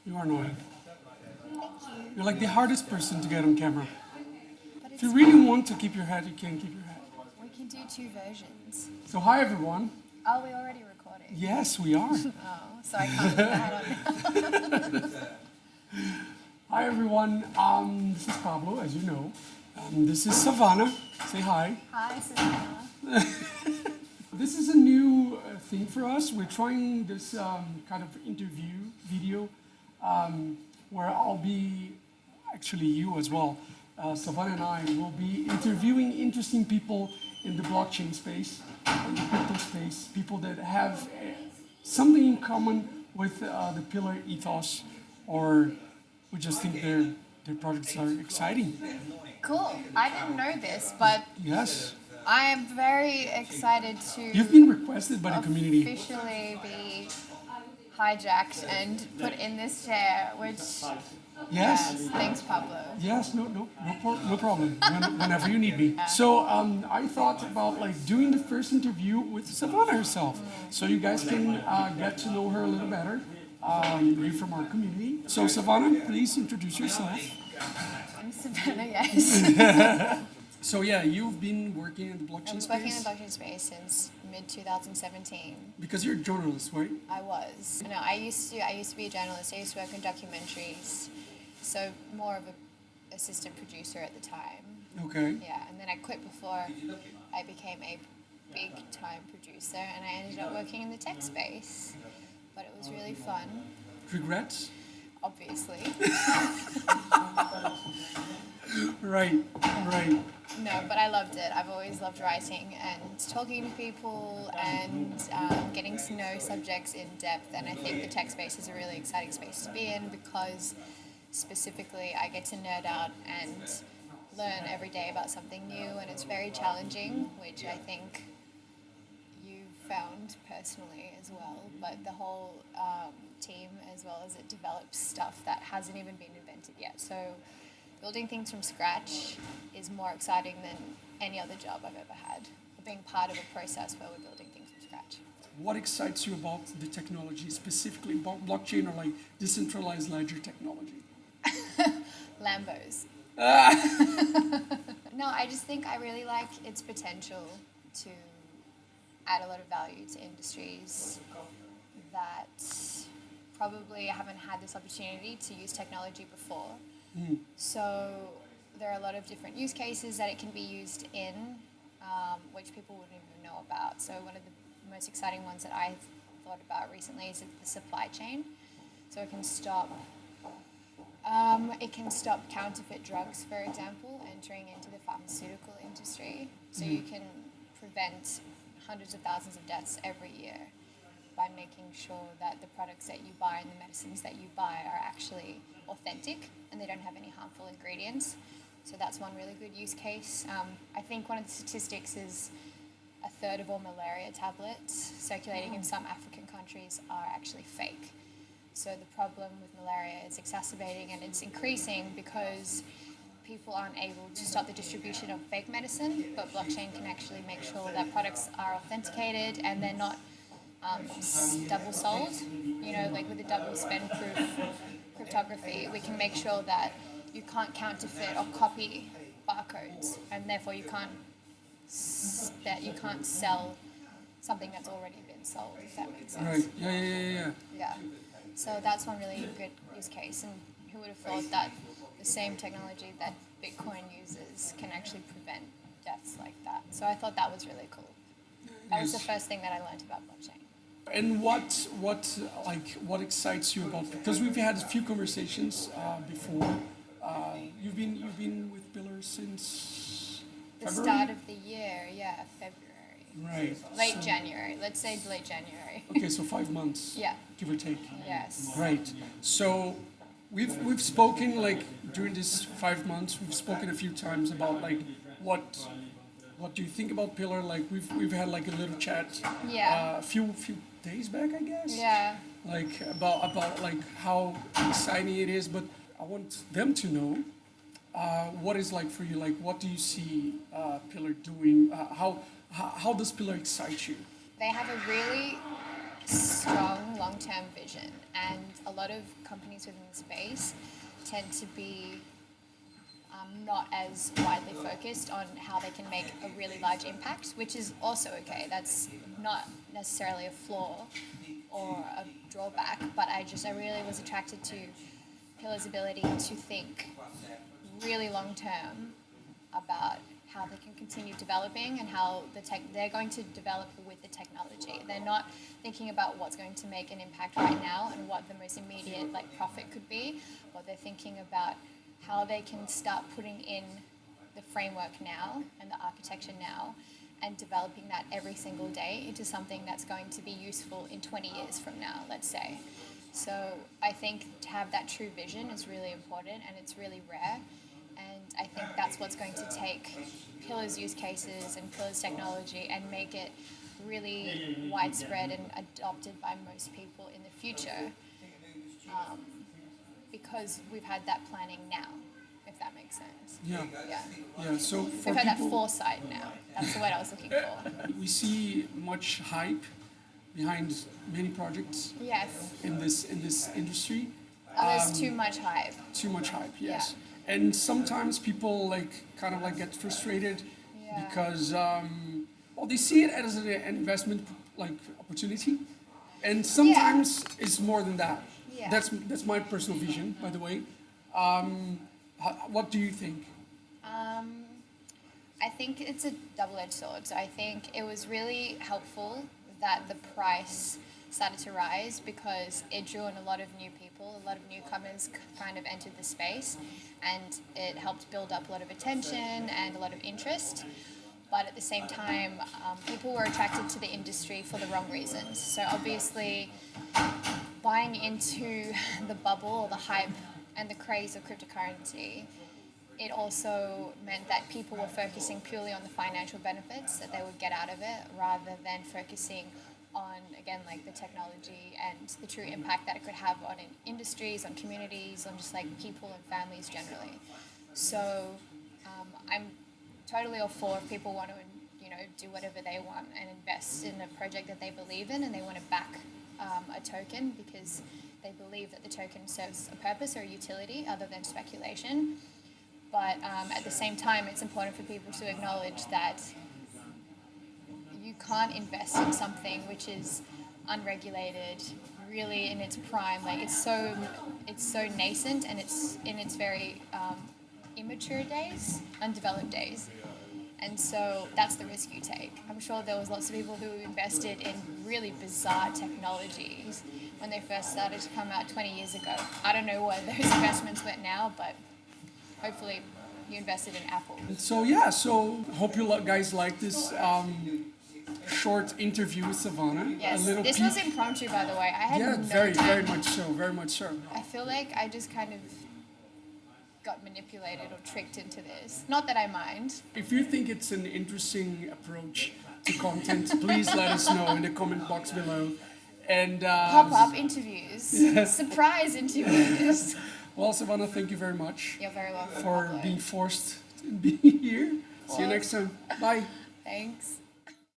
You are annoying. Thank you. You're like the hardest person to get on camera. But If it's you really want to keep your head, you can keep your head. we can do two versions. So hi everyone. Oh, we already recording. Yes, we are. Oh, so I can't put that on. Hi everyone. This is Pablo, as you know. This is Savannah. Say hi. Hi, Savannah. This is a new thing for us. We're trying this kind of interview video where I'll be, actually you as well, Savannah and I will be interviewing interesting people in the blockchain space, in the crypto space, people that have something in common with the Pillar ethos, or we just think their projects are exciting. Cool. I didn't know this, but Yes, I am very excited to you've been requested by the community. officially be hijacked and put in this chair, which Yes. thanks, Pablo. Yes, no problem. Whenever you need me. So I thought about like doing the first interview with Savannah herself, so you guys can get to know her a little better. You from our community. So Savannah, please introduce yourself. I'm Savannah, yes. So yeah, you've been working in the blockchain I was space working in the blockchain space since mid-2017. because you're a journalist, right? I was. No, I used to be a journalist. I used to work in documentaries, so more of a assistant producer at the time. Okay. Yeah, and then I quit before I became a big-time producer, and I ended up working in the tech space. But it was really fun, Regrets? obviously. Right. No, but I loved it. I've always loved writing and talking to people and getting to know subjects in depth. And I think the tech space is a really exciting space to be in because specifically I get to nerd out and learn every day about something new, and it's very challenging, which I think you found personally as well. But the whole team, as well as it develops stuff that hasn't even been invented yet. So building things from scratch is more exciting than any other job I've ever had. Being part of a process where we're building things from scratch. What excites you about the technology, specifically about blockchain or like decentralized ledger technology? Lambos. No, I just think I really like its potential to add a lot of value to industries that probably haven't had this opportunity to use technology before. So there are a lot of different use cases that it can be used in, which people wouldn't even know about. So one of the most exciting ones that I've thought about recently is the supply chain. So it can stop counterfeit drugs, for example, entering into the pharmaceutical industry. So you can prevent hundreds of thousands of deaths every year by making sure that the products that you buy and the medicines that you buy are actually authentic and they don't have any harmful ingredients. So that's one really good use case. I think one of the statistics is a third of all malaria tablets circulating in some African countries are actually fake. So the problem with malaria is exacerbating and it's increasing because people aren't able to stop the distribution of fake medicine, but blockchain can actually make sure that products are authenticated and they're not double sold. You know, like with the double spend proof cryptography, we can make sure that you can't counterfeit or copy barcodes, and therefore you can't sell something that's already been sold, if that makes sense. Right. Yeah. Yeah. So that's one really good use case, and who would have thought that the same technology that Bitcoin uses can actually prevent deaths like that. So I thought that was really cool. That was the first thing that I learned about blockchain. And what excites you about? Because we've had a few conversations before. You've been with Pillar since The February? start of the year, yeah, February. Right. Late January. Let's say late January. Okay, so 5 months. Yeah. Give or take. Yes. Right. So we've spoken like during this 5 months. We've spoken a few times about like what do you think about Pillar? Like we've had like a little chat. Yeah. A few days back, I guess. Yeah. Like about like how exciting it is, but I want them to know what is like for you. Like, what do you see Pillar doing? How does Pillar excite you? They have a really strong, long long-term vision, and a lot of companies within the space tend to be not as widely focused on how they can make a really large impact, which is also okay. That's not necessarily a flaw or a drawback, but I really was attracted to Pillar's ability to think really long term about how they can continue developing and how they're going to develop with the technology. They're not thinking about what's going to make an impact right now and what the most immediate profit could be, but they're thinking about how they can start putting in the framework now and the architecture now and developing that every single day into something that's going to be useful in 20 years from now, let's say. So I think to have that true vision is really important, and it's really rare. And I think that's what's going to take Pillar's use cases and Pillar's technology and make it really widespread and adopted by most people in the future, because we've had that planning now, if that makes sense. Yeah. So for we've had people, that foresight now. That's the word I was looking for. we see much hype behind many projects Yes. in this industry. There's too much hype. Too much hype, yes. Yeah. And sometimes people get frustrated Yeah. because they see it as an investment opportunity, and sometimes it's more than that. Yeah. That's my personal vision, by the way. What do you think? I think it's a double-edged sword. So I think it was really helpful that the price started to rise because it drew in a lot of new people, a lot of newcomers kind of entered the space, and it helped build up a lot of attention and a lot of interest. But at the same time, people were attracted to the industry for the wrong reasons. So obviously, buying into the bubble or the hype and the craze of cryptocurrency, it also meant that people were focusing purely on the financial benefits that they would get out of it, rather than focusing on, again, the technology and the true impact that it could have on industries, on communities, on just people and families generally. So I'm totally all for if people want to, do whatever they want and invest in a project that they believe in, and they want to back a token because they believe that the token serves a purpose or a utility other than speculation. But at the same time, it's important for people to acknowledge that you can't invest in something which is unregulated, really in its prime. It's so nascent, and it's in its very immature days, undeveloped days. And so that's the risk you take. I'm sure there was lots of people who invested in really bizarre technologies when they first started to come out 20 years ago. I don't know where those investments went now, but hopefully you invested in Apple. So hope you guys like this short interview with Savannah. Yes, this peek. was impromptu, by the way. I had no very time. very much so. I feel like I just kind of got manipulated or tricked into this. Not that I mind. If you think it's an interesting approach to content, please let us know in the comment box below. And Pop-up interviews. Yes. Surprise interviews. Well, Savannah, thank you very much. You're very welcome. For Pablo. being forced to be here. See you next time. Bye. Thanks.